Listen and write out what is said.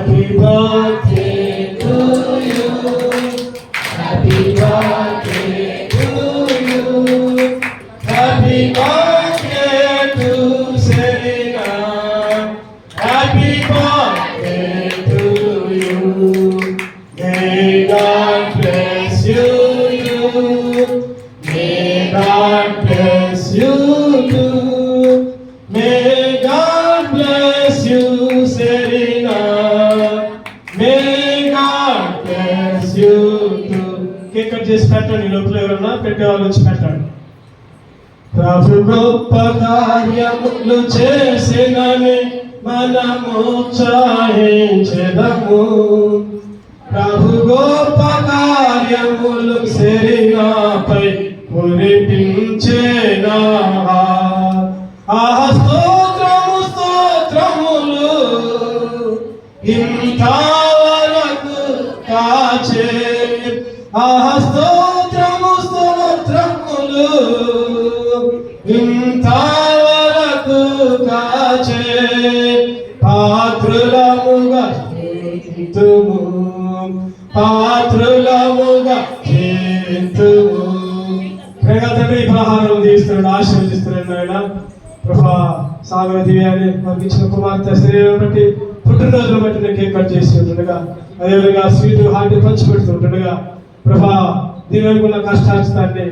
Happy birthday to you. Happy birthday to you. Happy birthday to Selena. Happy birthday to you. May God bless you. May God bless you. May God bless you, Selena. May God bless you too. Cake cut చేసి పెట్టండి. లోపల ఎవరన్నా పెట్టేవాళ్ళు వచ్చి పెట్టండి. ప్రభు గొప్ప కార్యములు చేసినని మనము ఉత్సాహించెదము. ప్రభు గొప్ప కార్యములు సెరీనాపై కురిపించేనా. స్తోత్రము స్తోత్రములు ఇంతవరకు కాచే. స్తోత్రము స్తోత్రములు ఇంతవరకు కాచే. పాత్రులముగా కీర్తింతుము. పాత్రులముగా కీర్తింతుము. తండ్రి పలహారం తీస్తున్నాడు, ఆశీర్వదిస్తున్నాడు. ఆయన ప్రభా సాగర దివ్యాన్ని మాకు ఇచ్చిన కుమార్తె శరీరం బట్టి పుట్టినరోజులు బట్టి నేను కేక్ కట్ చేసి ఉంటుండగా, అదేవిధంగా స్వీట్ హార్ట్ పంచి పెడుతుంటుండగా ప్రభా దీని ఉన్న కష్టాచితాన్ని